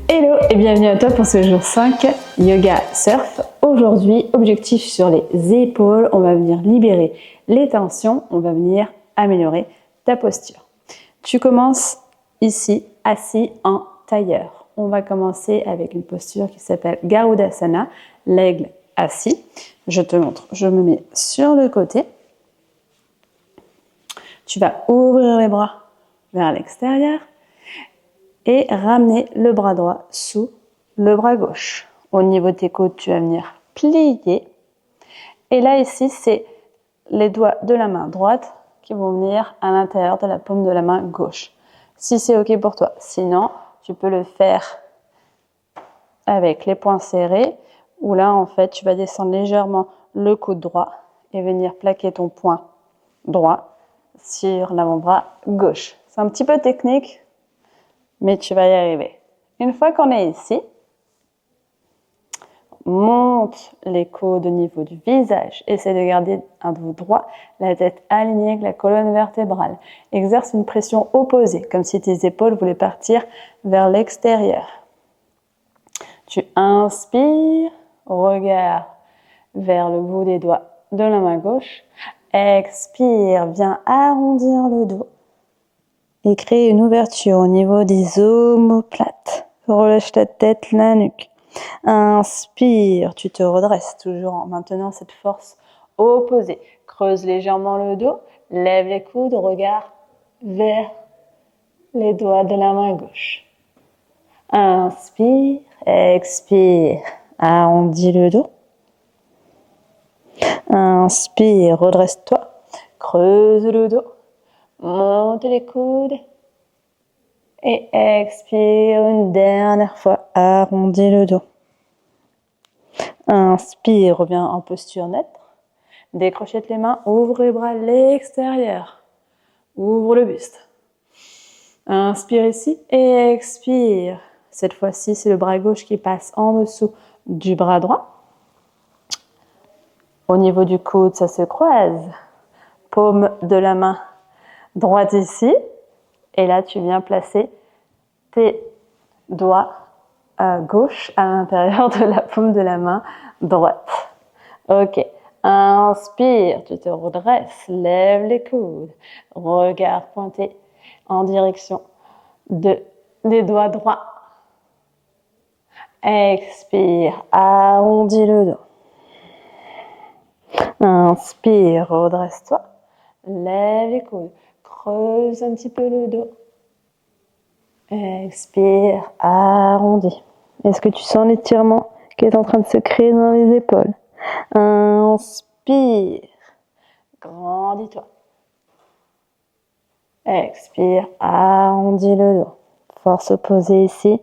Hello et bienvenue à toi pour ce jour 5 Yoga Surf. Aujourd'hui, objectif sur les épaules, on va venir libérer les tensions, on va venir améliorer ta posture. Tu commences ici, assis en tailleur. On va commencer avec une posture qui s'appelle Garudasana, l'aigle assis. Je te montre, je me mets sur le côté. Tu vas ouvrir les bras vers l'extérieur et ramener le bras droit sous le bras gauche. Au niveau de tes côtes, tu vas venir plier. Et là, ici, c'est les doigts de la main droite qui vont venir à l'intérieur de la paume de la main gauche. Si c'est OK pour toi. Sinon, tu peux le faire avec les poings serrés, où là, en fait, tu vas descendre légèrement le coude droit et venir plaquer ton poing droit sur l'avant-bras gauche. C'est un petit peu technique, mais tu vas y arriver. Une fois qu'on est ici, monte les coudes au niveau du visage. Essaie de garder un dos droit, la tête alignée avec la colonne vertébrale. Exerce une pression opposée, comme si tes épaules voulaient partir vers l'extérieur. Tu inspires, regarde vers le bout des doigts de la main gauche. Expire, viens arrondir le dos et crée une ouverture au niveau des omoplates. Relâche ta tête, la nuque. Inspire, tu te redresses toujours en maintenant cette force opposée. Creuse légèrement le dos, lève les coudes, regarde vers les doigts de la main gauche. Inspire, expire, arrondis le dos. Inspire, redresse-toi, creuse le dos, monte les coudes. Et expire une dernière fois, arrondis le dos. Inspire, reviens en posture neutre. Décrochette les mains, ouvre les bras à l'extérieur. Ouvre le buste. Inspire ici et expire. Cette fois-ci, c'est le bras gauche qui passe en dessous du bras droit. Au niveau du coude, ça se croise. Paume de la main droite ici. Et là, tu viens placer tes doigts à gauche à l'intérieur de la paume de la main droite. Ok. Inspire, tu te redresses, lève les coudes, regard pointé en direction des doigts droits. Expire, arrondis le dos. Inspire, redresse-toi, lève les coudes, creuse un petit peu le dos. Expire, arrondis. Est-ce que tu sens l'étirement qui est en train de se créer dans les épaules? Inspire, grandis-toi. Expire, arrondis le dos. Force opposée ici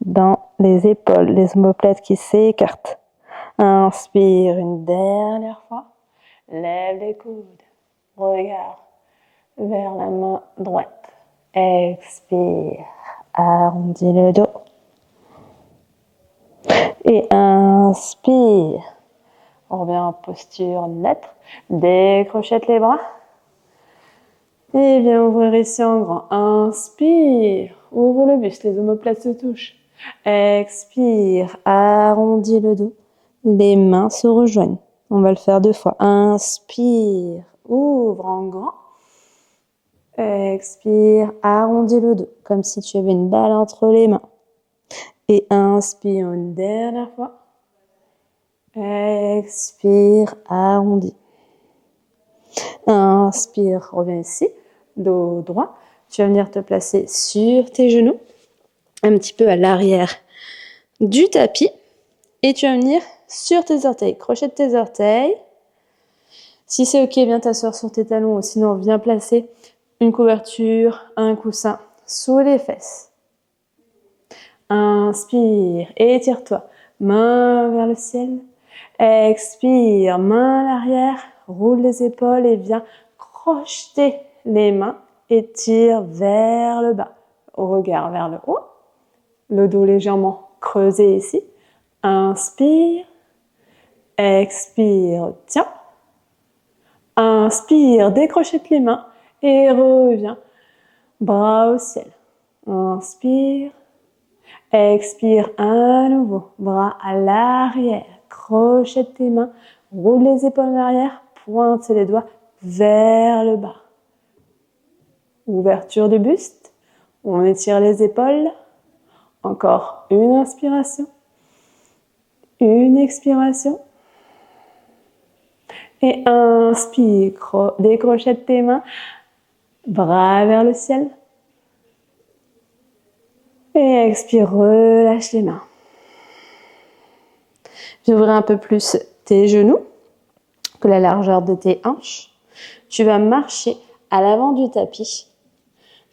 dans les épaules, les omoplates qui s'écartent. Inspire une dernière fois. Lève les coudes. Regarde vers la main droite. Expire, arrondis le dos. Et inspire. On revient en posture neutre. Décrochette les bras. Et viens ouvrir ici en grand. Inspire. Ouvre le buste. Les omoplates se touchent. Expire. Arrondis le dos. Les mains se rejoignent. On va le faire 2 fois. Inspire. Ouvre en grand. Expire. Arrondis le dos. Comme si tu avais une balle entre les mains. Et inspire une dernière fois. Expire, arrondi. Inspire, reviens ici, dos droit. Tu vas venir te placer sur tes genoux, un petit peu à l'arrière du tapis. Et tu vas venir sur tes orteils, crochet de tes orteils. Si c'est OK, viens t'asseoir sur tes talons. Sinon, viens placer une couverture, un coussin sous les fesses. Inspire, étire-toi. Main vers le ciel. Expire, main à l'arrière. Roule les épaules et viens crocheter les mains. Étire vers le bas. Regard vers le haut. Le dos légèrement creusé ici. Inspire. Expire, tiens. Inspire, décrochette les mains. Et reviens. Bras au ciel. Inspire. Expire à nouveau. Bras à l'arrière. Crochette tes mains. Roule les épaules en arrière. Pointe les doigts vers le bas. Ouverture du buste. On étire les épaules. Encore une inspiration. Une expiration. Et inspire. Décrochette tes mains. Bras vers le ciel. Et expire, relâche les mains. Viens ouvrir un peu plus tes genoux que la largeur de tes hanches. Tu vas marcher à l'avant du tapis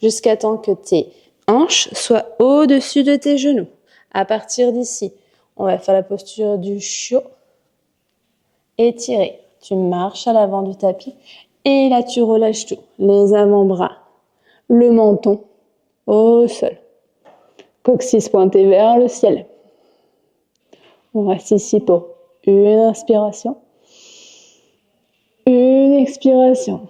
jusqu'à temps que tes hanches soient au-dessus de tes genoux. À partir d'ici, on va faire la posture du chiot. Étiré. Tu marches à l'avant du tapis et là tu relâches tout. Les avant-bras, le menton au sol. Coccyx pointé vers le ciel. On reste ici pour une inspiration. Une expiration.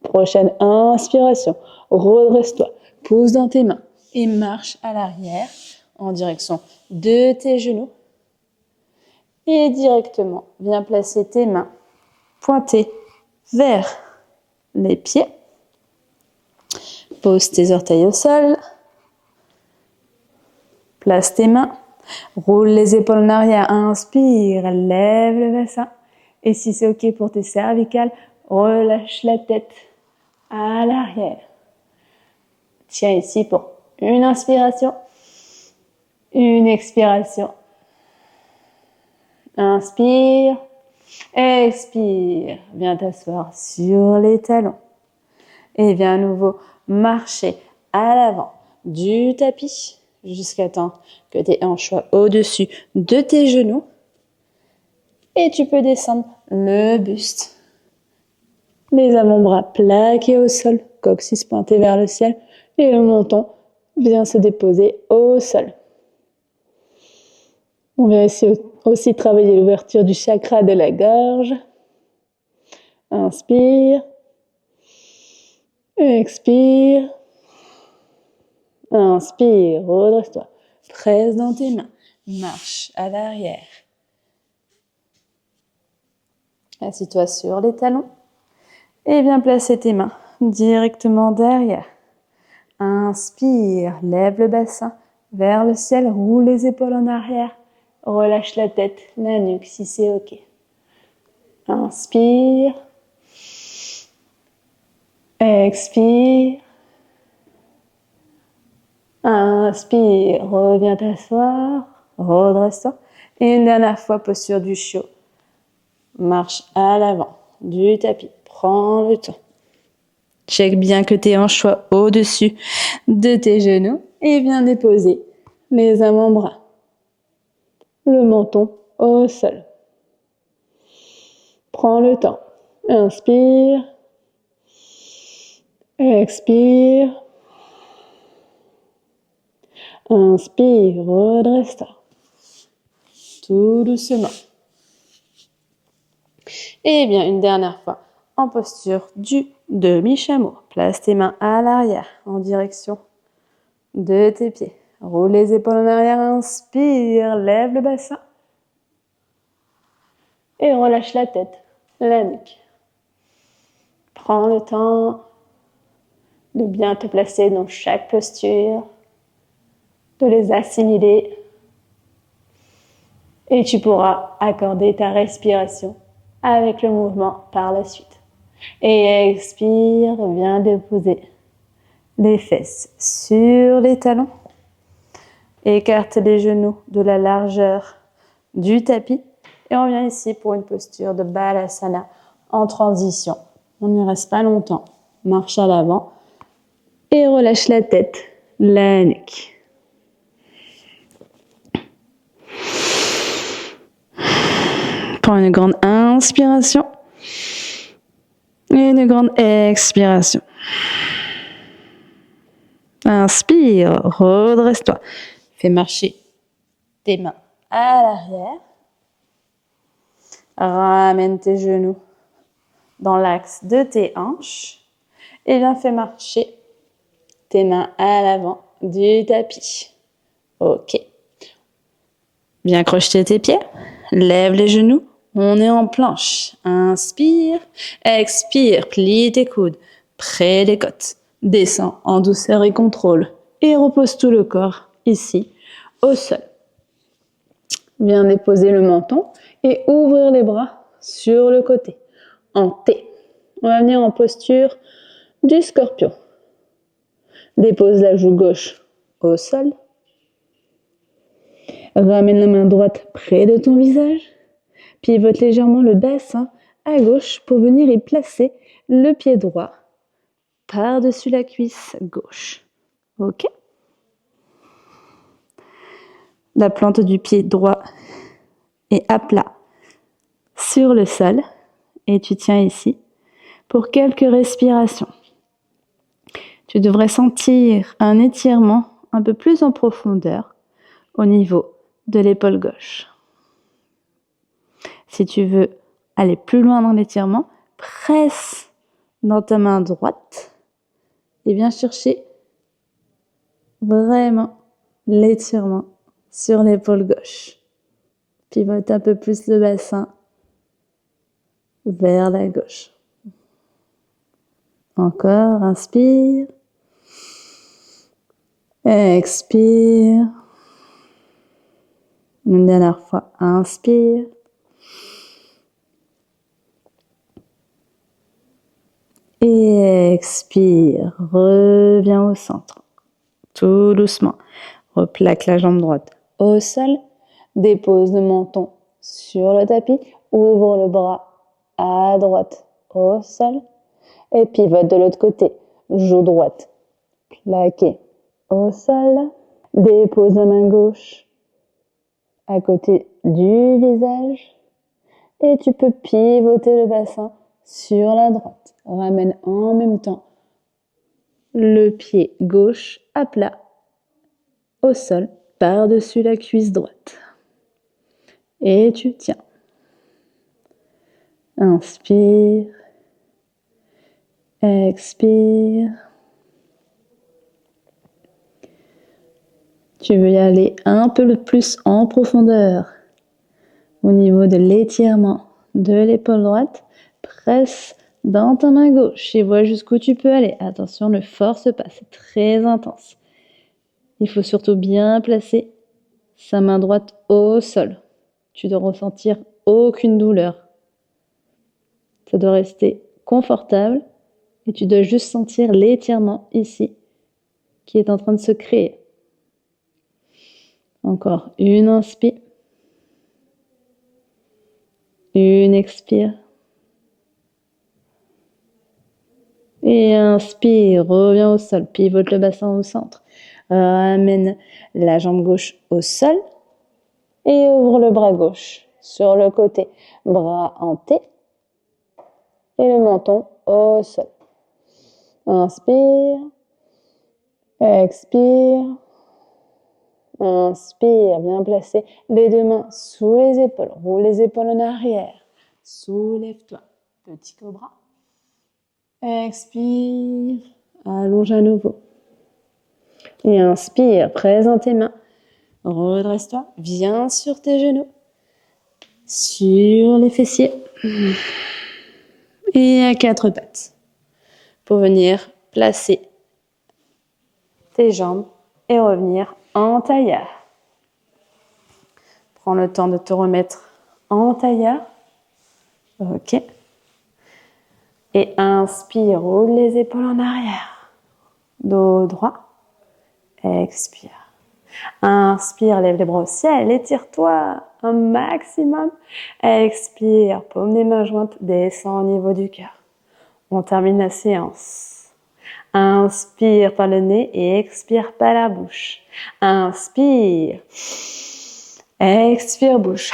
Prochaine inspiration. Redresse-toi. Pousse dans tes mains et marche à l'arrière en direction de tes genoux. Et directement, viens placer tes mains pointées vers les pieds. Pose tes orteils au sol. Place tes mains. Roule les épaules en arrière. Inspire. Lève le bassin. Et si c'est OK pour tes cervicales, relâche la tête à l'arrière. Tiens ici pour une inspiration. Une expiration. Inspire. Expire. Viens t'asseoir sur les talons. Et viens à nouveau marcher à l'avant du tapis jusqu'à temps que tes hanches soient au-dessus de tes genoux. Et tu peux descendre le buste. Les avant-bras plaqués au sol, coccyx pointé vers le ciel et le menton vient se déposer au sol. On vient ici aussi travailler l'ouverture du chakra de la gorge. Inspire. Expire. Inspire, redresse-toi. Presse dans tes mains. Marche à l'arrière. Assis-toi sur les talons. Et viens placer tes mains directement derrière. Inspire, lève le bassin vers le ciel, roule les épaules en arrière. Relâche la tête, la nuque si c'est OK. Inspire. Expire. Inspire, reviens t'asseoir, redresse-toi. Et une dernière fois, posture du chiot. Marche à l'avant du tapis, prends le temps. Check bien que tes hanches soient au-dessus de tes genoux et viens déposer les avant-bras. Le menton au sol. Prends le temps. Inspire. Expire. Inspire, redresse-toi. Tout doucement. Et bien, une dernière fois, en posture du demi-chameau. Place tes mains à l'arrière, en direction de tes pieds. Roule les épaules en arrière, inspire, lève le bassin. Et relâche la tête, la nuque. Prends le temps de bien te placer dans chaque posture, de les assimiler. Et tu pourras accorder ta respiration avec le mouvement par la suite. Et expire, viens déposer les fesses sur les talons. Écarte les genoux de la largeur du tapis. Et on vient ici pour une posture de Balasana en transition. On n'y reste pas longtemps. Marche à l'avant et relâche la tête, la nuque. Prends une grande inspiration et une grande expiration. Inspire, redresse-toi. Fais marcher tes mains à l'arrière. Ramène tes genoux dans l'axe de tes hanches. Et viens faire marcher tes mains à l'avant du tapis. Ok. Bien crocheter tes pieds. Lève les genoux. On est en planche. Inspire. Expire. Plie tes coudes. Près des côtes. Descends en douceur et contrôle. Et repose tout le corps ici, au sol. Viens déposer le menton et ouvrir les bras sur le côté. En T. On va venir en posture du scorpion. Dépose la joue gauche au sol. Ramène la main droite près de ton visage. Pivote légèrement le bassin à gauche pour venir y placer le pied droit par-dessus la cuisse gauche. Ok. La plante du pied droit est à plat sur le sol et tu tiens ici pour quelques respirations. Tu devrais sentir un étirement un peu plus en profondeur au niveau de l'épaule gauche. Si tu veux aller plus loin dans l'étirement, presse dans ta main droite et viens chercher vraiment l'étirement sur l'épaule gauche. Pivote un peu plus le bassin vers la gauche. Encore, inspire. Expire. Une dernière fois, inspire. Et expire. Reviens au centre. Tout doucement. Replaque la jambe droite au sol. Dépose le menton sur le tapis. Ouvre le bras à droite au sol. Et pivote de l'autre côté. Joue droite. Plaquée au sol. Dépose la main gauche à côté du visage. Et tu peux pivoter le bassin sur la droite. Ramène en même temps le pied gauche à plat au sol par-dessus la cuisse droite. Et tu tiens. Inspire. Expire. Tu veux y aller un peu plus en profondeur au niveau de l'étirement de l'épaule droite. Presse dans ta main gauche et vois jusqu'où tu peux aller. Attention, ne force pas, c'est très intense. Il faut surtout bien placer sa main droite au sol. Tu dois ressentir aucune douleur. Ça doit rester confortable et tu dois juste sentir l'étirement ici qui est en train de se créer. Encore une inspire. Une expire. Et inspire, reviens au sol, pivote le bassin au centre. Ramène la jambe gauche au sol et ouvre le bras gauche sur le côté. Bras en T et le menton au sol. Inspire, expire, inspire, bien placé. Les deux mains sous les épaules, roule les épaules en arrière. Soulève-toi, petit cobra. Expire, allonge à nouveau. Et inspire, présente tes mains. Redresse-toi, viens sur tes genoux, sur les fessiers et à quatre pattes pour venir placer tes jambes et revenir en tailleur. Prends le temps de te remettre en tailleur. Ok. Et inspire, roule les épaules en arrière. Dos droit. Expire. Inspire, lève les bras au ciel, étire-toi un maximum. Expire, paume des mains jointes, descends au niveau du cœur. On termine la séance. Inspire par le nez et expire par la bouche. Inspire. Expire, bouche.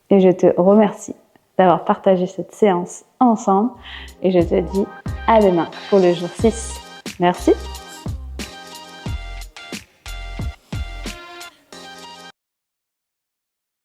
Et je te remercie d'avoir partagé cette séance ensemble. Et je te dis à demain pour le jour 6. Merci.